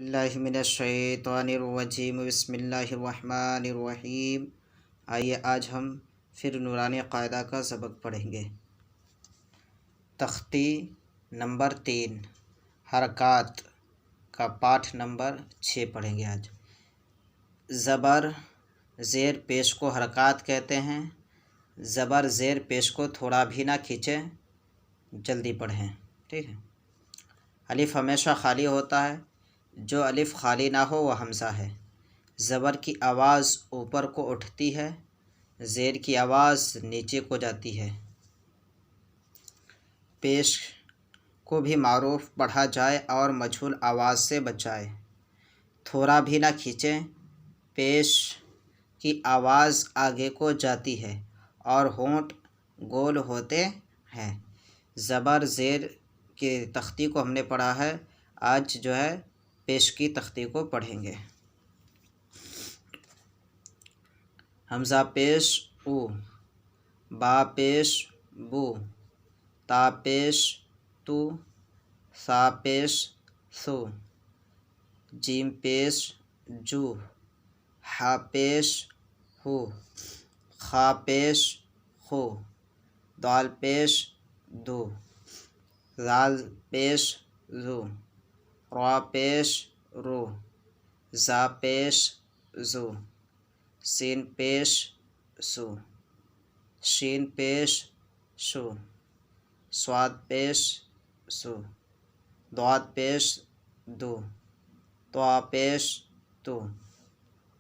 باللہ من الشیطان الرجیم بسم اللہ الرحمن الرحیم۔ آئیے آج ہم پھر نورانی قاعدہ کا سبق پڑھیں گے۔ تختی نمبر 3 حرکات کا پاٹھ نمبر 6 پڑھیں گے آج۔ زبر زیر پیش کو حرکات کہتے ہیں۔ زبر زیر پیش کو تھوڑا بھی نہ کھینچیں، جلدی پڑھیں، ٹھیک ہے۔ الف ہمیشہ خالی ہوتا ہے، جو الف خالی نہ ہو وہ حمزہ ہے۔ زبر کی آواز اوپر کو اٹھتی ہے، زیر کی آواز نیچے کو جاتی ہے۔ پیش کو بھی معروف پڑھا جائے اور مجہول آواز سے بچائے۔ تھوڑا بھی نہ کھینچیں، پیش کی آواز آگے کو جاتی ہے اور ہونٹ گول ہوتے ہیں۔ زبر زیر کی تختی کو ہم نے پڑھا ہے، آج جو ہے پیش کی تختی کو پڑھیں گے۔ حمزہ پیش او، با پیش بو، تا پیش تو، سا پیش سو، جیم پیش جو، ہا پیش ہو، خا پیش خو، دال پیش دو، زال پیش زو، را پیش رو، زا پیش زو، سین پیش سو، شین پیش شو، صاد پیش سو، ضاد پیش دو، طا پیش تو،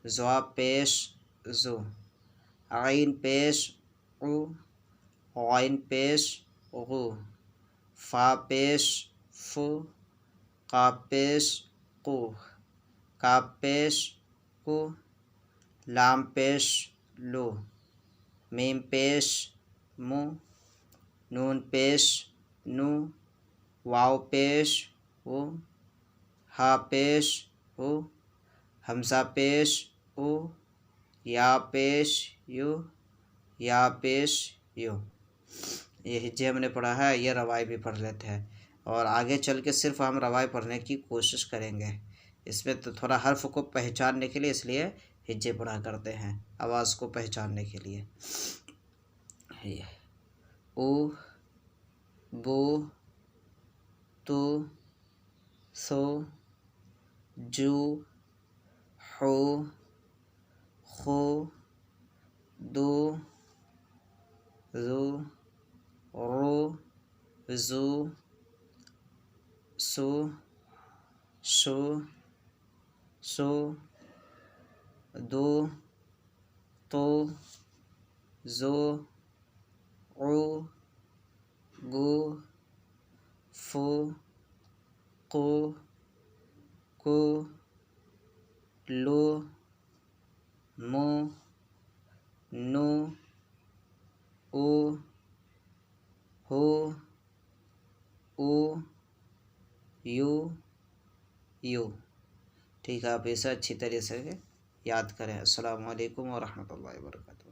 زوا پیش زو، عین پیش عو، غین پیش غو، فا پیش فو، قاف پیش قو، کاف پیش کو، لام پیش لو، میم پیش مو، نون پیش نو، واو پیش و، ہا پیش ہو، حمزہ پیش او، یا پیش یو، یا پیش یو۔ یہ ہجے ہم نے پڑھا ہے، یہ روائی بھی پڑھ لیتے ہیں، اور آگے چل کے صرف ہم روائی پڑھنے کی کوشش کریں گے۔ اس میں تو تھوڑا حرف کو پہچاننے کے لیے اس لیے ہجے پڑھا کرتے ہیں، آواز کو پہچاننے کے لیے۔ او، بو، تو، سو، جو، حو، خو، دو، زو، رو، زو، سو، شو، سو، دو، تو، زو، عو، گو، فو، قو، کو، لو، مو، نو، او، ہو، او، یو، یو۔ ٹھیک ہے، آپ اسے اچھی طرح سے یاد کریں۔ السلام علیکم ورحمۃ اللہ وبرکاتہ۔